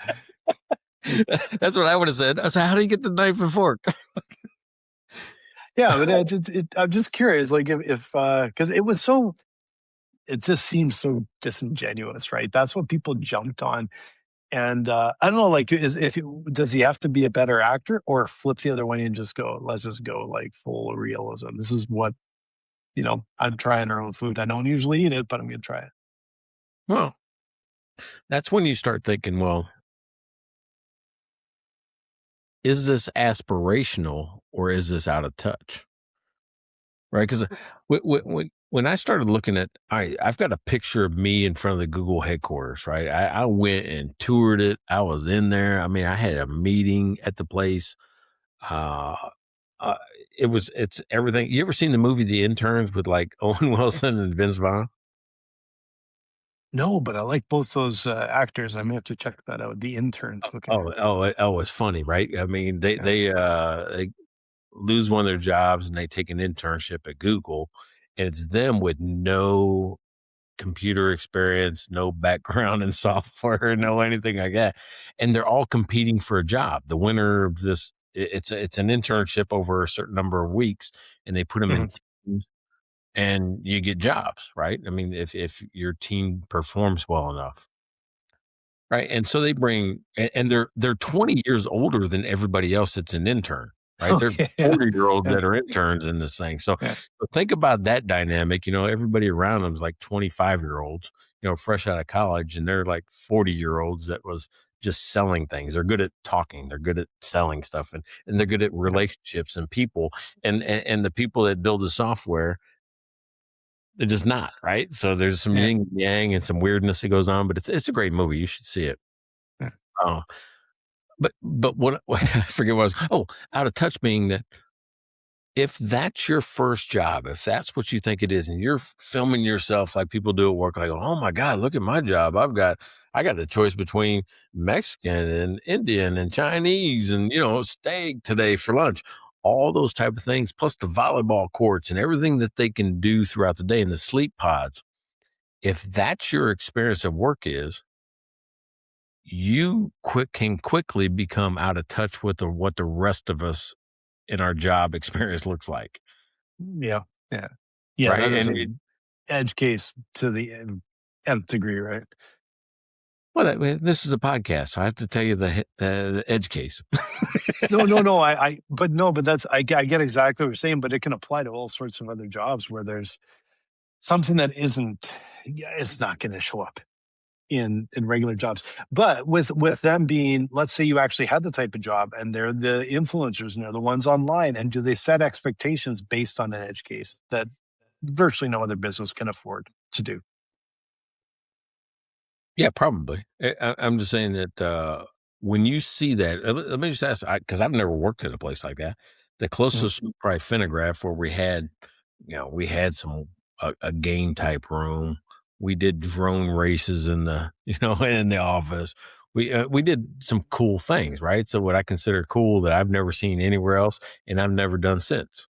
That's what I would have said. I said, how do you get the knife and fork? Yeah, but I'm just curious, like if because it just seems so disingenuous, right? That's what people jumped on. And I don't know, like, does he have to be a better actor, or flip the other way and just go, let's just go like full realism? This is what, I'm trying our own food. I don't usually eat it, but I'm going to try it. Well, that's when you start thinking, well, is this aspirational or is this out of touch? Right? Because when I started looking at, I've got a picture of me in front of the Google headquarters, right? I went and toured it. I was in there. I mean, I had a meeting at the place. Uh, it's everything. You ever seen the movie The Interns with like Owen Wilson and Vince Vaughn? No, but I like both those actors. I may have to check that out. The Interns. Okay. It's funny, right? I mean, they lose one of their jobs and they take an internship at Google, and it's them with no computer experience, no background in software, no anything like that, and they're all competing for a job. The winner of this, it's an internship over a certain number of weeks, and they put them in teams, and you get jobs, right? I mean, if your team performs well enough. Right. And so they bring, and they're 20 years older than everybody else that's an intern, right? They're Okay. 40-year-olds Yeah. that are interns in this thing. So, Yeah. so think about that dynamic. Everybody around them is like 25-year-olds, fresh out of college, and they're like 40-year-olds that was just selling things. They're good at talking. They're good at selling stuff, and they're good at relationships and people. And the people that build the software, they're just not, right? So there's some Yeah. yin and yang and some weirdness that goes on, but it's a great movie. You should see it. Yeah. Uh, but what I forget what I was, out of touch being that if that's your first job, if that's what you think it is, and you're filming yourself like people do at work, like, oh my God, look at my job. I got a choice between Mexican and Indian and Chinese and, steak today for lunch, all those type of things, plus the volleyball courts and everything that they can do throughout the day and the sleep pods. If that's your experience of work is, you can quickly become out of touch with what the rest of us in our job experience looks like. Yeah. Yeah. Yeah. Right. That is And an edge case to the nth degree, right? this is a podcast, so I have to tell you the edge case. No. But I get exactly what you're saying, but it can apply to all sorts of other jobs where there's something that isn't, it's not going to show up in regular jobs. But with them being, let's say you actually had the type of job and they're the influencers and they're the ones online, and do they set expectations based on an edge case that virtually no other business can afford to do? Yeah, probably. I'm just saying that when you see that, let me just ask, because I've never worked in a place like that. The closest was probably Finnegraph, where we had a game type room. We did drone races in the in the office. We did some cool things, right? So what I consider cool that I've never seen anywhere else, and I've never done since.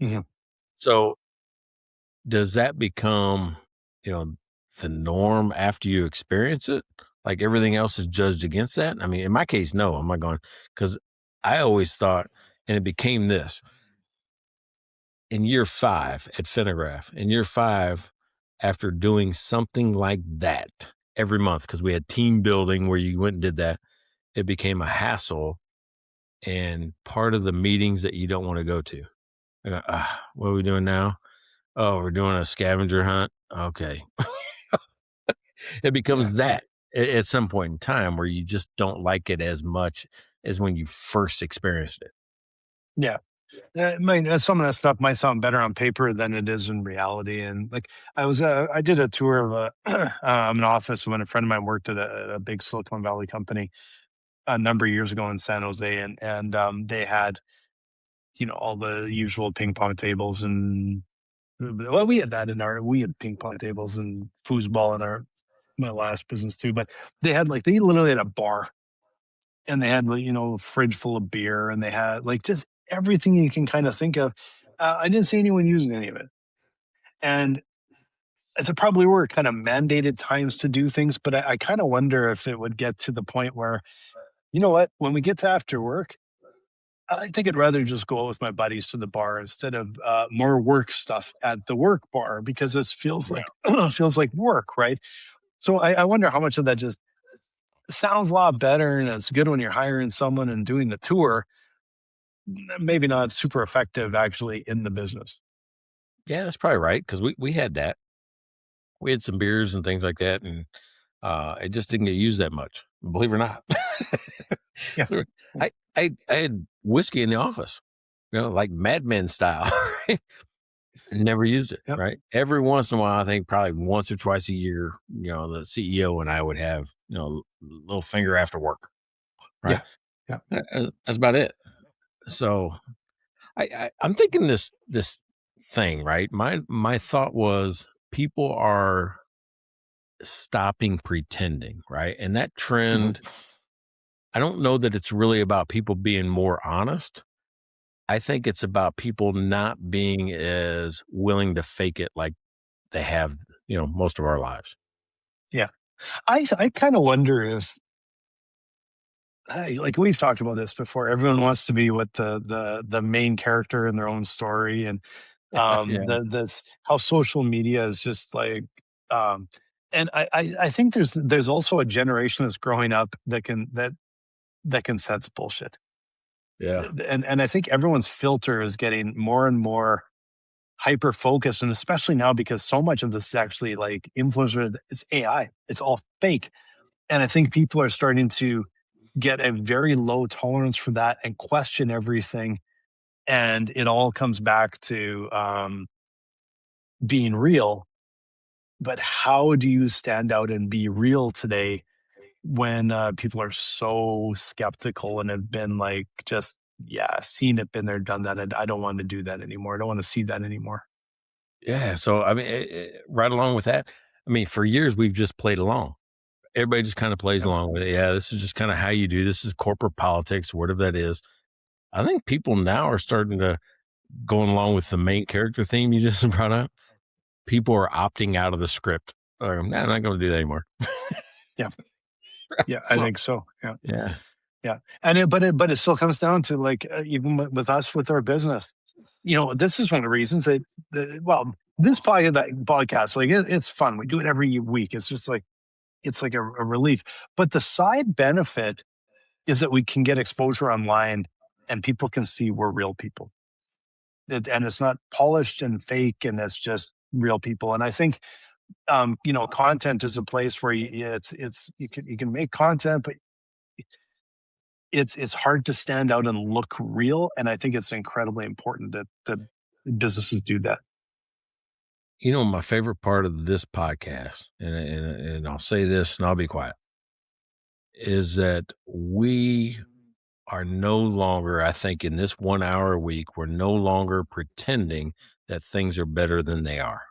Mhm. So does that become, the norm after you experience it? Like everything else is judged against that? I mean, in my case, no. I'm not going, because I always thought, and it became this in year 5 at Finnegraph, in year 5, after doing something like that, every month because we had team building where you went and did that. It became a hassle and part of the meetings that you don't want to go to. What are we doing now? Oh, we're doing a scavenger hunt. Okay. It Yeah. becomes that at some point in time where you just don't like it as much as when you first experienced it. Yeah. I mean, some of that stuff might sound better on paper than it is in reality. And like I did a tour of an office when a friend of mine worked at a big Silicon Valley company a number of years ago in San Jose, and they had all the usual ping pong tables and well, we had ping pong tables and foosball in my last business too. But they literally had a bar and they had like, a fridge full of beer and they had like just everything you can kind of think of. I didn't see anyone using any of it. And there probably were kind of mandated times to do things, but I kind of wonder if it would get to the point where, you know what, when we get to after work, I think I'd rather just go out with my buddies to the bar instead of more work stuff at the work bar because it feels like feels like work, right? So I wonder how much of that just sounds a lot better and it's good when you're hiring someone and doing the tour, maybe not super effective actually in the business. Yeah, that's probably right because we had that. We had some beers and things like that, and it just didn't get used that much, believe it or not. Yeah. I had whiskey in the office, like Mad Men style. Right? Never used it. Yep. Right. Every once in a while, I think probably once or twice a year, the CEO and I would have, little finger after work. Right. Yeah. That's about it. So I'm thinking this thing, right? My thought was people are stopping pretending, right? And that trend, I don't know that it's really about people being more honest. I think it's about people not being as willing to fake it like they have, most of our lives. Yeah. I kind of wonder if like we've talked about this before. Everyone wants to be what the main character in their own story, and Yeah. this how social media is just like, um, and I think there's also a generation that's growing up that can sense bullshit, Yeah. and I think everyone's filter is getting more and more hyper focused, and especially now because so much of this is actually like influencer, it's AI, it's all fake, and I think people are starting to get a very low tolerance for that and question everything. And it all comes back to being real. But how do you stand out and be real today when people are so skeptical and have been like, just, yeah, seen it, been there, done that. And I don't want to do that anymore. I don't want to see that anymore. Yeah. So, I mean, right along with that, I mean, for years, we've just played along. Everybody just kind of plays Yep. along with it. Yeah. This is just kind of how you do. This is corporate politics, whatever that is. I think people now are starting to going along with the main character theme you just brought up. People are opting out of the script. Nah, I'm not going to do that anymore. Yeah. Yeah. I So, think so. Yeah. yeah. Yeah. And but it still comes down to like, even with us, with our business, this is one of the reasons well, this podcast, like it's fun. We do it every week. It's just like, it's like a relief. But the side benefit is that we can get exposure online and people can see we're real people. And it's not polished and fake and it's just real people. And I think, content is a place where you can make content, but it's hard to stand out and look real. And I think it's incredibly important that businesses do that. My favorite part of this podcast, and I'll say this and I'll be quiet, is that we are no longer, I think, in this 1 hour a week, we're no longer pretending that things are better than they are.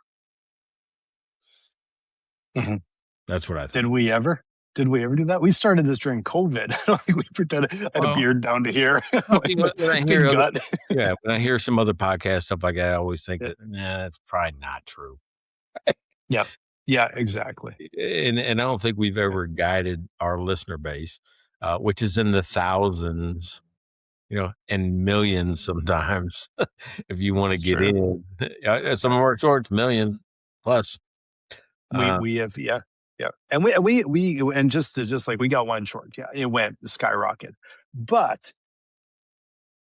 Mhm. That's what I think. Did we ever? Did we ever do that? We started this during COVID. I don't think we pretended. I had a beard down to here. When I Big hear gut. when I hear some other podcast stuff like that, I always think that, that's probably not true. Yeah. Yeah, exactly. And I don't think we've ever guided our listener base, which is in the thousands, and millions sometimes, if you want to It's get true. in. Some of our shorts, million plus. We have, yeah. Yeah. And and just like we got one short. Yeah. It went skyrocket. But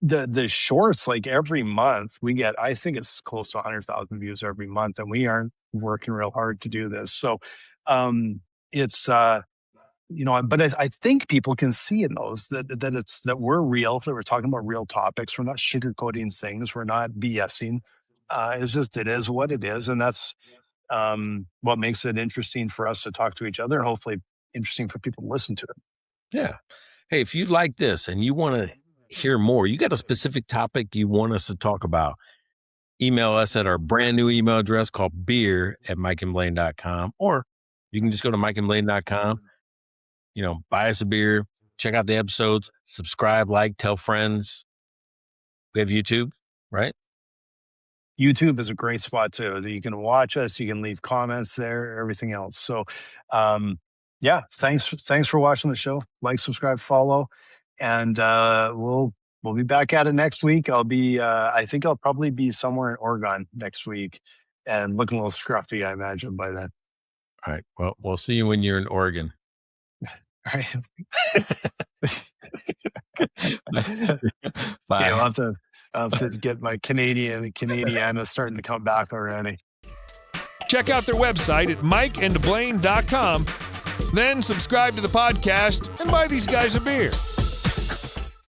the shorts, like every month we get, I think it's close to 100,000 views every month, and we aren't working real hard to do this. So, it's, but I think people can see in those that we're real, that we're talking about real topics. We're not sugarcoating things. We're not BSing. It is what it is. And that's, what makes it interesting for us to talk to each other, and hopefully interesting for people to listen to it. Yeah. Hey, if you like this and you want to hear more, you got a specific topic you want us to talk about, email us at our brand new email address called beer@mikeandblaine.com, or you can just go to mikeandblaine.com, buy us a beer, check out the episodes, subscribe, like, tell friends. We have YouTube, right? YouTube is a great spot too. You can watch us, you can leave comments there, everything else. So, yeah, thanks for watching the show. Like, subscribe, follow, and we'll be back at it next week. I think I'll probably be somewhere in Oregon next week, and looking a little scruffy, I imagine, by then. All right. Well, we'll see you when you're in Oregon. All right. Bye. Okay, I'll have to get my Canadiana starting to come back already. Check out their website at mikeandblaine.com. Then subscribe to the podcast and buy these guys a beer.